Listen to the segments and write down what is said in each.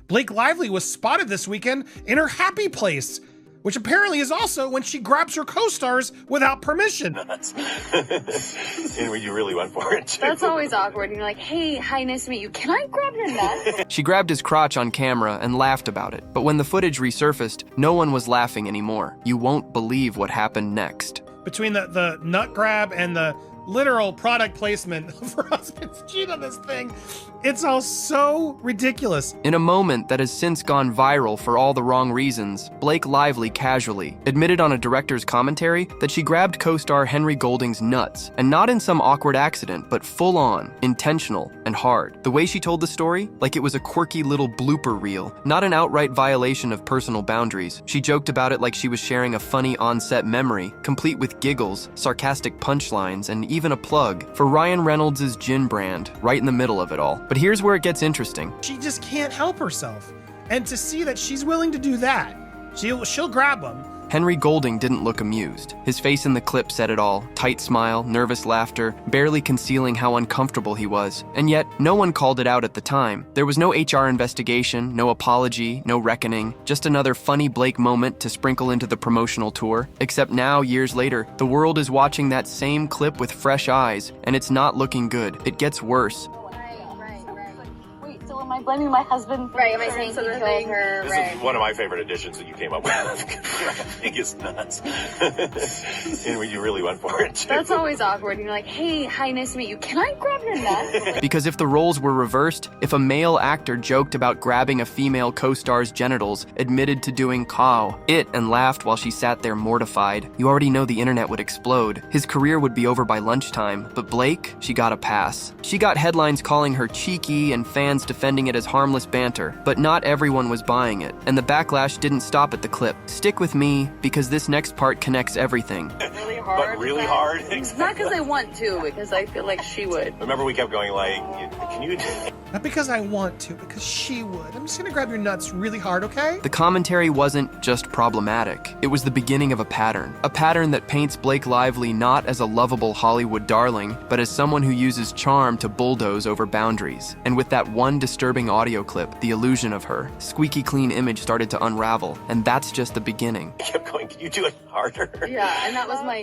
Blake Lively was spotted this weekend in her happy place, which apparently is also when she grabs her co-stars without permission. Nuts. And when you really went for it, too. That's always awkward. And you're like, hey, hi, nice to meet you. Can I grab your nuts? She grabbed his crotch on camera and laughed about it. But when the footage resurfaced, no one was laughing anymore. You won't believe what happened next. Between the nut grab and the literal product placement of her husband's cheat on this thing, it's all so ridiculous. In a moment that has since gone viral for all the wrong reasons, Blake Lively casually admitted on a director's commentary that she grabbed co-star Henry Golding's nuts, and not in some awkward accident, but full on, intentional, and hard. The way she told the story, like it was a quirky little blooper reel, not an outright violation of personal boundaries. She joked about it like she was sharing a funny on-set memory, complete with giggles, sarcastic punchlines, and even a plug for Ryan Reynolds' gin brand, right in the middle of it all. But here's where it gets interesting. She just can't help herself. And to see that she's willing to do that, she'll grab them. Henry Golding didn't look amused. His face in the clip said it all. Tight smile, nervous laughter, barely concealing how uncomfortable he was. And yet, no one called it out at the time. There was no HR investigation, no apology, no reckoning, just another funny Blake moment to sprinkle into the promotional tour. Except now, years later, the world is watching that same clip with fresh eyes, and it's not looking good. It gets worse. So am I blaming my husband? Right, am I saying he killed her? This is one of my favorite additions that you came up with. Grabbing his nuts. And when you really went for it, too. That's always awkward. And you're like, hey, hi, nice to meet you. Can I grab your nuts? Because if the roles were reversed, if a male actor joked about grabbing a female co-star's genitals, admitted to doing cow, and laughed while she sat there mortified, you already know the internet would explode. His career would be over by lunchtime. But Blake, she got a pass. She got headlines calling her cheeky and fans defending it as harmless banter, but not everyone was buying it, and the backlash didn't stop at the clip. Stick with me, because this next part connects everything. Really hard. But really hard? Exactly. Not because I want to, because I feel like she would. Remember we kept going like, can you... Not because I want to, because she would. I'm just gonna grab your nuts really hard, okay? The commentary wasn't just problematic. It was the beginning of a pattern that paints Blake Lively not as a lovable Hollywood darling, but as someone who uses charm to bulldoze over boundaries. And with that one disturbing audio clip, the illusion of her squeaky clean image started to unravel, and that's just the beginning. I kept going, can you do it harder? Yeah, and that was my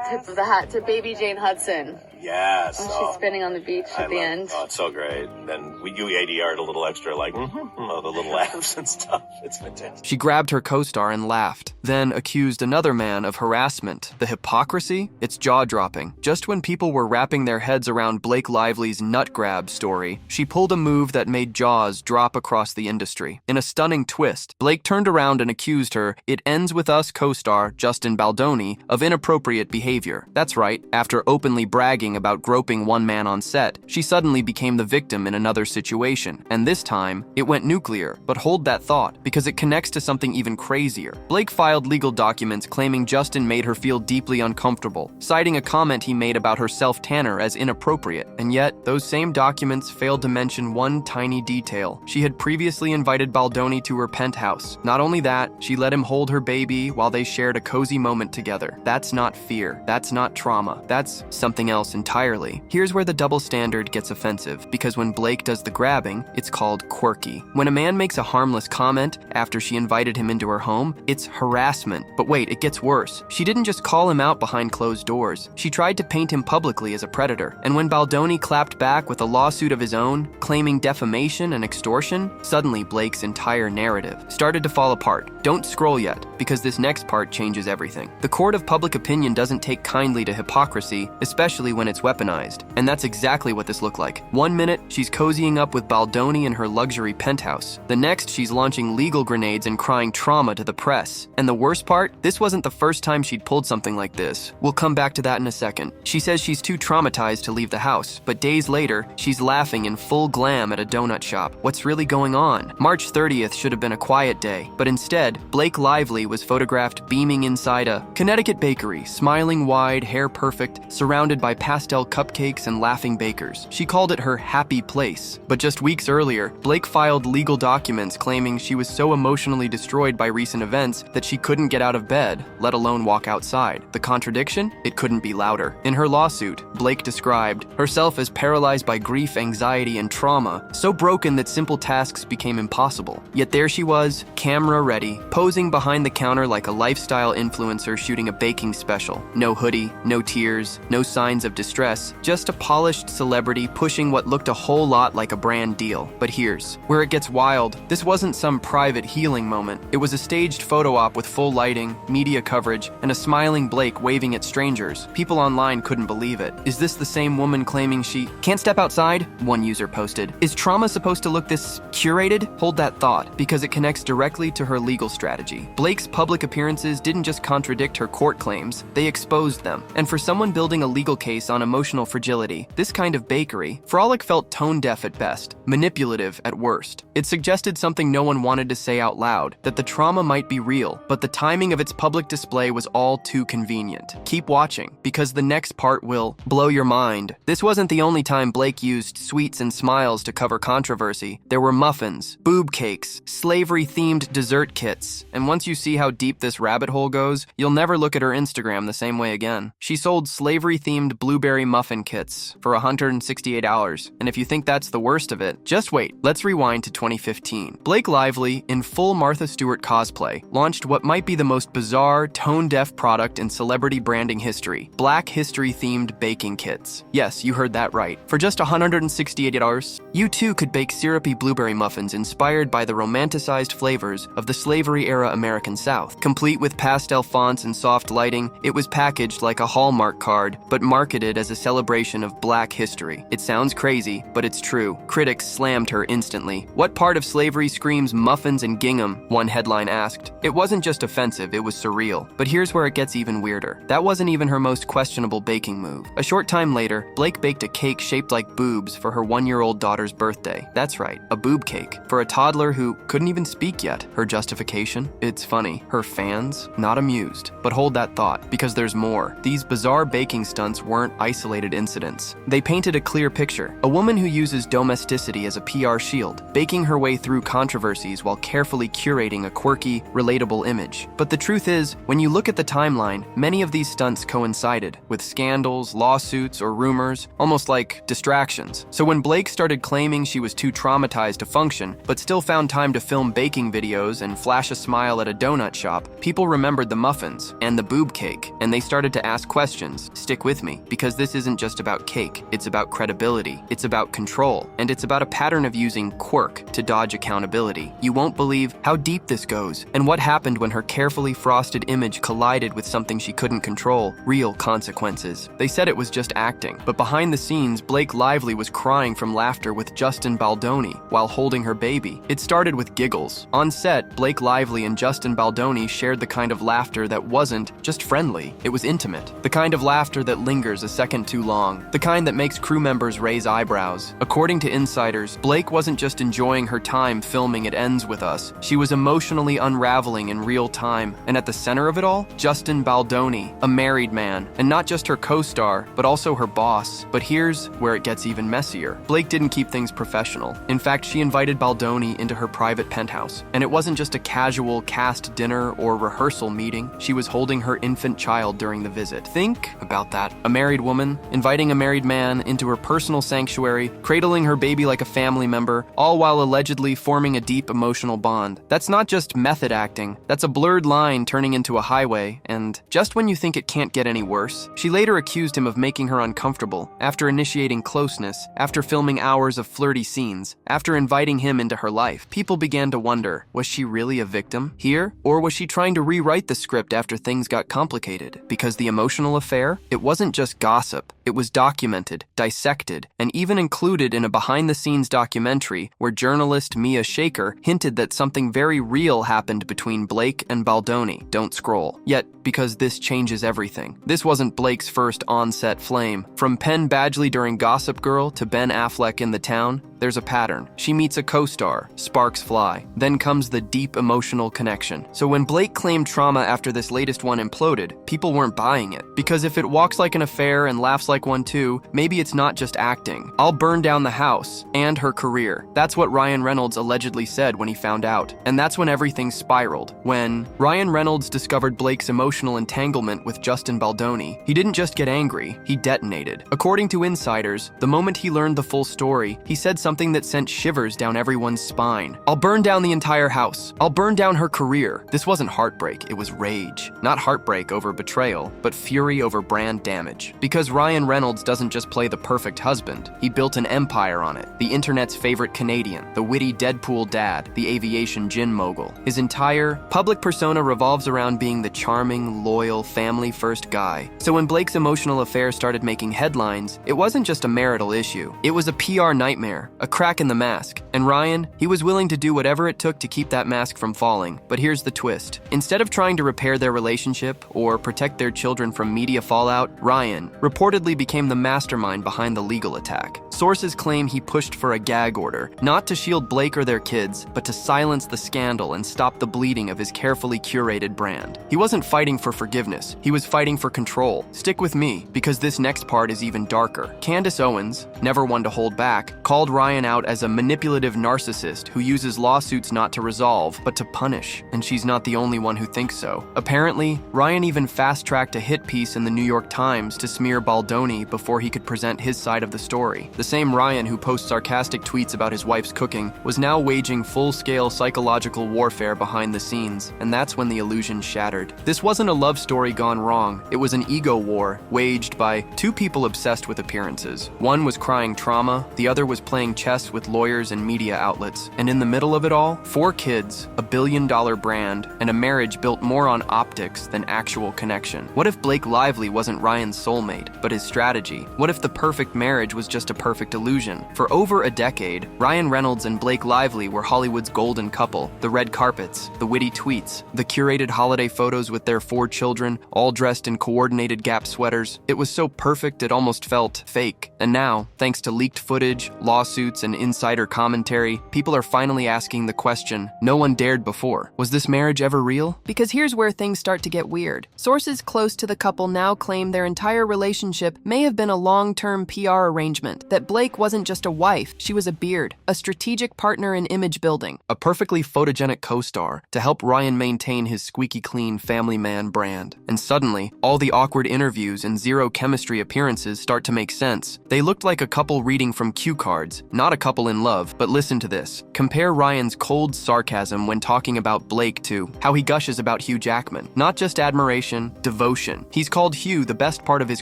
tip of the hat to baby Jane Hudson. Yes. When she's spinning on the beach at the end. Oh, it's so great. And then you ADR'd a little extra, like, the little laughs and stuff. It's fantastic. She grabbed her co-star and laughed, then accused another man of harassment. The hypocrisy? It's jaw-dropping. Just when people were wrapping their heads around Blake Lively's nut grab story, she pulled a move that made jaws drop across the industry. In a stunning twist, Blake turned around and accused her, "It ends with us" co-star Justin Baldoni, of inappropriate behavior. That's right, after openly bragging about groping one man on set, she suddenly became the victim in another situation. And this time, it went nuclear. But hold that thought, because it connects to something even crazier. Blake filed legal documents claiming Justin made her feel deeply uncomfortable, citing a comment he made about her self-tanner as inappropriate. And yet, those same documents failed to mention one tiny detail. She had previously invited Baldoni to her penthouse. Not only that, she let him hold her baby while they shared a cozy moment together. That's not fear. That's not trauma. That's something else entirely. Here's where the double standard gets offensive, because when Blake does the grabbing, it's called quirky. When a man makes a harmless comment after she invited him into her home, it's harassment. But wait, it gets worse. She didn't just call him out behind closed doors. She tried to paint him publicly as a predator. And when Baldoni clapped back with a lawsuit of his own, claiming defamation and extortion, suddenly Blake's entire narrative started to fall apart. Don't scroll yet, because this next part changes everything. The court of public opinion doesn't take kindly to hypocrisy, especially when it's weaponized. And that's exactly what this looked like. One minute, she's cozying up with Baldoni in her luxury penthouse. The next, she's launching legal grenades and crying trauma to the press. And the worst part, this wasn't the first time she'd pulled something like this. We'll come back to that in a second. She says she's too traumatized to leave the house, but days later, she's laughing in full glam at a donut shop. What's really going on? March 30th should have been a quiet day, but instead, Blake Lively was photographed beaming inside a Connecticut bakery, smiling wide, hair perfect, surrounded by pastel cupcakes and laughing bakers. She called it her happy place. But just weeks earlier, Blake filed legal documents claiming she was so emotionally destroyed by recent events that she couldn't get out of bed, let alone walk outside. The contradiction? It couldn't be louder. In her lawsuit, Blake described herself as paralyzed by grief, anxiety, and trauma, so broken that simple tasks became impossible. Yet there she was, camera ready, posing behind the counter like a lifestyle influencer shooting a baking special. No hoodie, no tears, no signs of distress, just a polished celebrity pushing what looked a whole lot like a brand deal. But here's where it gets wild. This wasn't some private healing moment. It was a staged photo op with full lighting, media coverage, and a smiling Blake waving at strangers. People online couldn't believe it. Is this the same woman claiming she can't step outside? One user posted. Is trauma supposed to look this curated? Hold that thought, because it connects directly to her legal strategy. Blake's public appearances didn't just contradict her court claims, they exposed them. And for someone building a legal case on emotional fragility, this kind of bakery, Frolic felt tone-deaf at best, manipulative at worst. It suggested something no one wanted to say out loud, that the trauma might be real, but the timing of its public display was all too convenient. Keep watching, because the next part will blow your mind. This wasn't the only time Blake used sweets and smiles to cover controversy. There were muffins, boob cakes, slavery-themed dessert kits, and once you see how deep this rabbit hole goes, you'll never look at her Instagram the same way again. She sold slavery-themed blueberry muffin kits for $168, and if you think that's the worst of it, just wait. Let's rewind to 2015. Blake Lively, in full Martha Stewart cosplay, launched what might be the most bizarre, tone-deaf product in celebrity branding history: Black History-themed baking kits. Yes, you heard that right. For just $168, you too could bake syrupy blueberry muffins inspired by the romanticized flavors of the slavery-era American South. Complete with pastel fonts and soft lighting, it was packaged like a Hallmark card, but marketed as a celebration of Black history. It sounds crazy, but it's true. Critics slammed her instantly. What part of slavery screams muffins and gingham? One headline asked. It wasn't just offensive, it was surreal. But here's where it gets even weirder. That wasn't even her most questionable baking move. A short time later, Blake baked a cake shaped like boobs for her 1-year-old daughter's birthday. That's right, a boob cake. For a toddler who couldn't even speak yet. Her justification? It's funny. Her fans? Not amused. But hold that thought, because there's more. These bizarre baking stunts weren't isolated incidents. They painted a clear picture. A woman who uses domesticity as a PR shield, baking her way through controversies while carefully curating a quirky, relatable image. But the truth is, when you look at the timeline, many of these stunts coincided with scandals, lawsuits, or rumors, almost like distractions. So when Blake started claiming she was too traumatized to function, but still found time to film baking videos and flash a smile at a donut shop, people remembered the muffins and the boob cake, and they started to ask questions. Stick with me, because this isn't just about cake, it's about credibility, it's about control, and it's about a pattern of using quirk to dodge accountability. You won't believe how deep this goes, and what happened when her carefully frosted image collided with something she couldn't control: real consequences. They said it was just acting, but behind the scenes, Blake Lively was crying from laughter with Justin Baldoni while holding her baby. It started with giggles. On set, Blake Lively and Justin Baldoni shared the kind of laughter that wasn't just friendly, it was intimate. The kind of laughter that lingers a second too long. The kind that makes crew members raise eyebrows. According to insiders, Blake wasn't just enjoying her time filming It Ends With Us, she was emotionally unraveling in real time. And at the center of it all, Justin Baldoni, a married man, and not just her co-star, but also her boss. But here's where it gets even messier. Blake didn't keep things professional. In fact, she invited Baldoni into her private penthouse. And it wasn't just a casual cast dinner or rehearsal meeting. She was holding her infant child during the visit. Think about that. A married woman inviting a married man into her personal sanctuary, cradling her baby like a family member, all while allegedly forming a deep emotional bond. That's not just method acting. That's a blurred line turning into a highway. And just when you think it can't get any worse, she later accused him of making her uncomfortable, after initiating closeness, after filming hours of flirty scenes, after inviting him into her life. People began to wonder, was she really a victim here? Or was she trying to rewrite the script after things got complicated? Because the emotional affair, it wasn't just gossip. It was documented, dissected, and even included in a behind-the-scenes documentary where journalist Mia Shaker hinted that something very real happened between Blake and Baldoni. Don't scroll. Yet, because this changes everything. This wasn't Blake's first on-set flame. From Penn Badgley during Gossip Girl to Ben Affleck in The Town, There's a pattern. She meets a co-star, sparks fly. Then comes the deep emotional connection. So when Blake claimed trauma after this latest one imploded, people weren't buying it. Because if it walks like an affair and laughs like one too, maybe it's not just acting. I'll burn down the house and her career. That's what Ryan Reynolds allegedly said when he found out. And that's when everything spiraled. When Ryan Reynolds discovered Blake's emotional entanglement with Justin Baldoni, he didn't just get angry, he detonated. According to insiders, the moment he learned the full story, he said something that sent shivers down everyone's spine. I'll burn down the entire house. I'll burn down her career. This wasn't heartbreak, it was rage. Not heartbreak over betrayal, but fury over brand damage. Because Ryan Reynolds doesn't just play the perfect husband, he built an empire on it. The internet's favorite Canadian, the witty Deadpool dad, the aviation gin mogul. His entire public persona revolves around being the charming, loyal, family-first guy. So when Blake's emotional affair started making headlines, it wasn't just a marital issue. It was a PR nightmare, a crack in the mask. And Ryan, he was willing to do whatever it took to keep that mask from falling. But here's the twist. Instead of trying to repair their relationship or protect their children from media fallout, Ryan reportedly became the mastermind behind the legal attack. Sources claim he pushed for a gag order, not to shield Blake or their kids, but to silence the scandal and stop the bleeding of his carefully curated brand. He wasn't fighting for forgiveness, he was fighting for control. Stick with me, because this next part is even darker. Candace Owens, never one to hold back, called Ryan out as a manipulative narcissist who uses lawsuits not to resolve, but to punish. And she's not the only one who thinks so. Apparently, Ryan even fast-tracked a hit piece in the New York Times to smear Baldoni before he could present his side of the story. The same Ryan who posts sarcastic tweets about his wife's cooking was now waging full-scale psychological warfare behind the scenes, and that's when the illusion shattered. This wasn't a love story gone wrong, it was an ego war waged by two people obsessed with appearances. One was crying trauma, the other was playing chess with lawyers and media outlets. And in the middle of it all, 4 kids, a billion-dollar brand, and a marriage built more on optics than actual connection. What if Blake Lively wasn't Ryan's soulmate, but his strategy? What if the perfect marriage was just a perfect illusion? For over a decade, Ryan Reynolds and Blake Lively were Hollywood's golden couple. The red carpets, the witty tweets, the curated holiday photos with their 4 children, all dressed in coordinated Gap sweaters. It was so perfect it almost felt fake. And now, thanks to leaked footage, lawsuits, and insider commentary, people are finally asking the question no one dared before. Was this marriage ever real? Because here's where things start to get weird. Sources close to the couple now claim their entire relationship may have been a long-term PR arrangement, that Blake wasn't just a wife, she was a beard, a strategic partner in image building. A perfectly photogenic co-star to help Ryan maintain his squeaky clean family man brand. And suddenly, all the awkward interviews and zero chemistry appearances start to make sense. They looked like a couple reading from cue cards, not a couple in love. But listen to this. Compare Ryan's cold sarcasm when talking about Blake to how he gushes about Hugh Jackman. Not just admiration, devotion. He's called Hugh the best part of his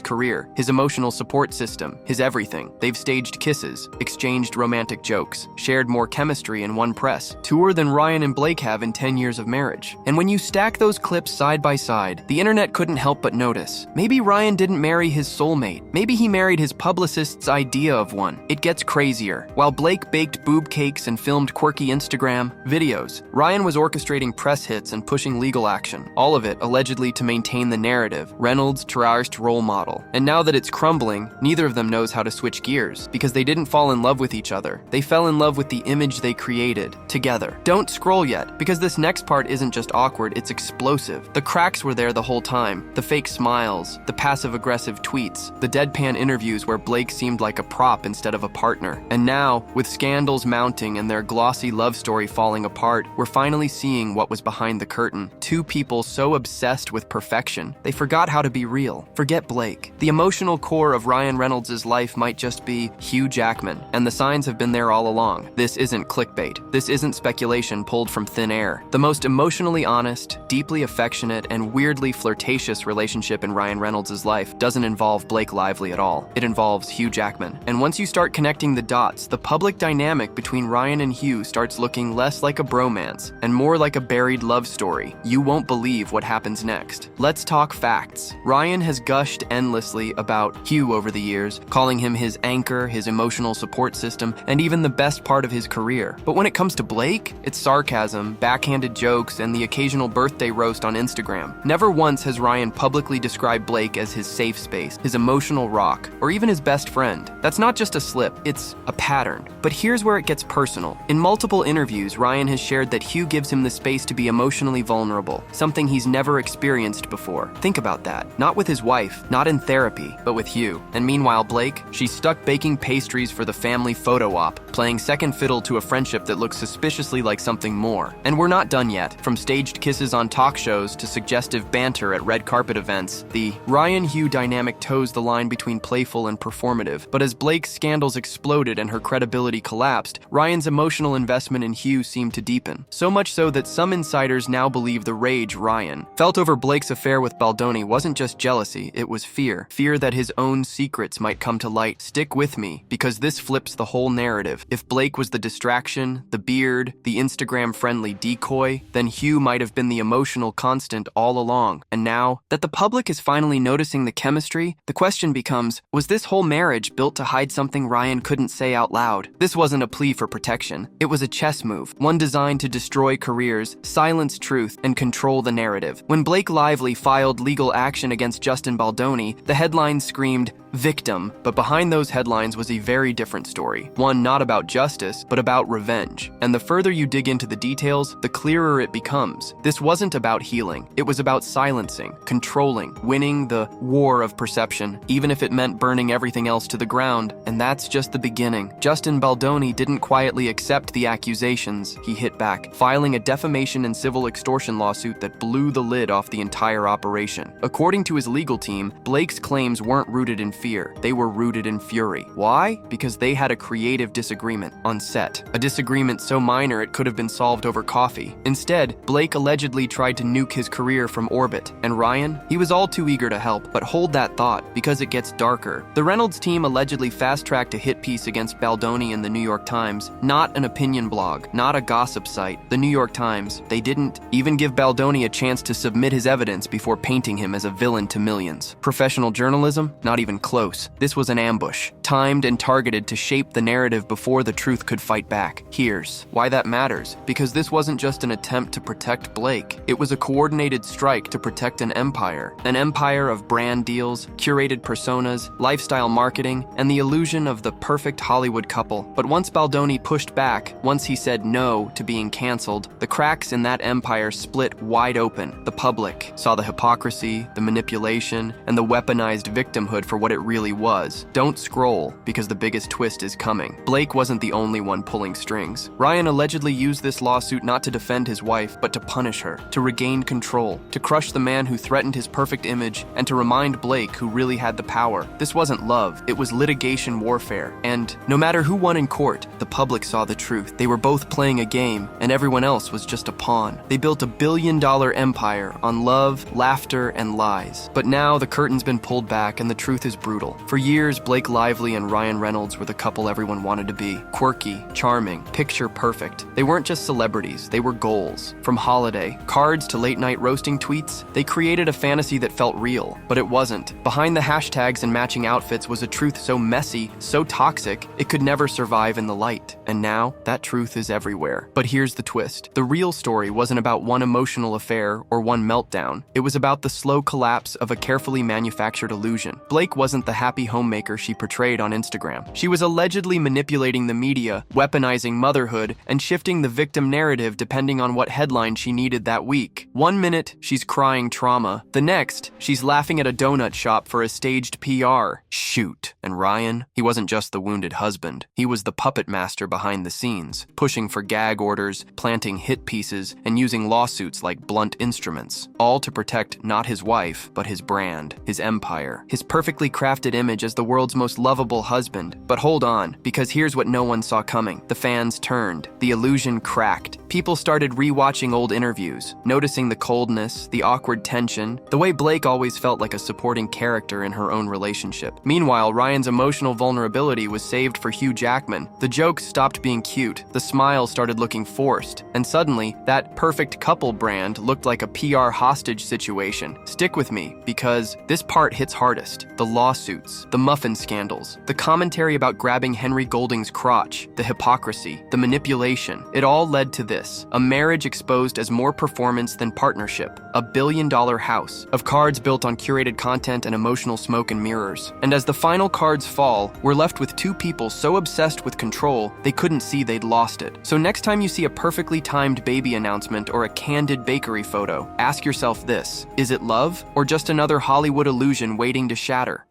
career, his emotional support system, his everything. They've staged kisses, exchanged romantic jokes, shared more chemistry in one press, tour than Ryan and Blake have in 10 years of marriage. And when you stack those clips side by side, the internet couldn't help but notice. Maybe Ryan didn't marry his soulmate. Maybe he married his publicist's idea of one. It gets crazier. While Blake baked boob cakes and filmed quirky Instagram videos, Ryan was orchestrating press hits and pushing legal action. All of it allegedly to maintain the narrative, Reynolds' terrorist role model. And now that it's crumbling, neither of them knows how to switch gears, because they didn't fall in love with each other. They fell in love with the image they created, together. Don't scroll yet, because this next part isn't just awkward, it's explosive. The cracks were there the whole time. The fake smiles, the passive-aggressive tweets, the deadpan interviews where Blake seemed like a prop instead of a partner. And now, with scandals mounting and their glossy love story falling apart, we're finally seeing what was behind the curtain. Two people so obsessed with perfection, they forgot how to be real. Forget Blake. The emotional core of Ryan Reynolds' life might just be Hugh Jackman, and the signs have been there all along. This isn't clickbait. This isn't speculation pulled from thin air. The most emotionally honest, deeply affectionate, and weirdly flirtatious relationship in Ryan Reynolds' life doesn't involve Blake Lively at all. It involves Hugh Jackman. And once you start connecting the dots, the public dynamic between Ryan and Hugh starts looking less like a bromance and more like a buried love story. You won't believe what happens next. Let's talk facts. Ryan has gushed endlessly about Hugh over the years, calling him his anchor, his emotional support system, and even the best part of his career. But when it comes to Blake, it's sarcasm, backhanded jokes, and the occasional birthday roast on Instagram. Never once has Ryan publicly described Blake as his safe space, his emotional rock, or even his best friend. That's not just a slip, it's a pattern. But here's where it gets personal. In multiple interviews, Ryan has shared that Hugh gives him the space to be emotionally vulnerable, something he's never experienced before. Think about that. Not with his wife, not in therapy, but with Hugh. And meanwhile, Blake, she's stuck baking pastries for the family photo op, playing second fiddle to a friendship that looks suspiciously like something more. And we're not done yet. From staged kisses on talk shows to suggestive banter at red carpet events, the Ryan-Hugh dynamic toes the line between playful and performative. But as Blake's scandals exploded and her credibility collapsed, Ryan's emotional investment in Hugh seemed to deepen. So much so that some insiders now believe the rage Ryan felt over Blake's affair with Baldoni wasn't just jealousy, it was fear. Fear that his own secrets might come to light. Stick with me, because this flips the whole narrative. If Blake was the distraction, the beard, the Instagram-friendly decoy, then Hugh might have been the emotional constant all along. And now that the public is finally noticing the chemistry, the question becomes, was this whole marriage built to hide something Ryan couldn't say out loud? This wasn't a plea for protection. It was a chess move, one designed to destroy careers, silence truth, and control the narrative. When Blake Lively filed legal action against Justin Baldoni, the headlines screamed, "Victim," but behind those headlines was a very different story. One not about justice, but about revenge. And the further you dig into the details, the clearer it becomes. This wasn't about healing. It was about silencing, controlling, winning the war of perception, even if it meant burning everything else to the ground. And that's just the beginning. Justin Baldoni didn't quietly accept the accusations. He hit back, filing a defamation and civil extortion lawsuit that blew the lid off the entire operation. According to his legal team, Blake's claims weren't rooted in fear. They were rooted in fury. Why? Because they had a creative disagreement on set. A disagreement so minor it could have been solved over coffee. Instead, Blake allegedly tried to nuke his career from orbit. And Ryan? He was all too eager to help. But hold that thought, because it gets darker. The Reynolds team allegedly fast-tracked a hit piece against Baldoni in the New York Times. Not an opinion blog, not a gossip site. The New York Times. They didn't even give Baldoni a chance to submit his evidence before painting him as a villain to millions. Professional journalism? Not even close. This was an ambush, timed and targeted to shape the narrative before the truth could fight back. Here's why that matters. Because this wasn't just an attempt to protect Blake. It was a coordinated strike to protect an empire. An empire of brand deals, curated personas, lifestyle marketing, and the illusion of the perfect Hollywood couple. But once Baldoni pushed back, once he said no to being canceled, the cracks in that empire split wide open. The public saw the hypocrisy, the manipulation, and the weaponized victimhood for what it really was. Don't scroll, because the biggest twist is coming. Blake wasn't the only one pulling strings. Ryan allegedly used this lawsuit not to defend his wife, but to punish her, to regain control, to crush the man who threatened his perfect image, and to remind Blake who really had the power. This wasn't love, it was litigation warfare. And no matter who won in court, the public saw the truth. They were both playing a game, and everyone else was just a pawn. They built a billion-dollar empire on love, laughter, and lies. But now the curtain's been pulled back, and the truth is brutal. For years, Blake Lively and Ryan Reynolds were the couple everyone wanted to be. Quirky, charming, picture perfect. They weren't just celebrities, they were goals. From holiday cards to late-night roasting tweets, they created a fantasy that felt real. But it wasn't. Behind the hashtags and matching outfits was a truth so messy, so toxic, it could never survive in the light. And now, that truth is everywhere. But here's the twist. The real story wasn't about one emotional affair or one meltdown. It was about the slow collapse of a carefully manufactured illusion. Blake wasn't the happy homemaker she portrayed on Instagram. She was allegedly manipulating the media, weaponizing motherhood, and shifting the victim narrative depending on what headline she needed that week. One minute, she's crying trauma. The next, she's laughing at a donut shop for a staged PR shoot. And Ryan, he wasn't just the wounded husband. He was the puppet master behind the scenes, pushing for gag orders, planting hit pieces, and using lawsuits like blunt instruments, all to protect not his wife, but his brand, his empire, his perfectly crafted image as the world's most lovable husband. But hold on, because here's what no one saw coming. The fans turned. The illusion cracked. People started rewatching old interviews, noticing the coldness, the awkward tension, the way Blake always felt like a supporting character in her own relationship. Meanwhile, Ryan's emotional vulnerability was saved for Hugh Jackman. The jokes stopped being cute, the smiles started looking forced, and suddenly, that perfect couple brand looked like a PR hostage situation. Stick with me, because this part hits hardest. The lawsuits, the muffin scandals, the commentary about grabbing Henry Golding's crotch, the hypocrisy, the manipulation. It all led to this. this: a marriage exposed as more performance than partnership, a billion-dollar house of cards built on curated content and emotional smoke and mirrors. And as the final cards fall, we're left with two people so obsessed with control, they couldn't see they'd lost it. So next time you see a perfectly timed baby announcement or a candid bakery photo, ask yourself this: is it love or just another Hollywood illusion waiting to shatter?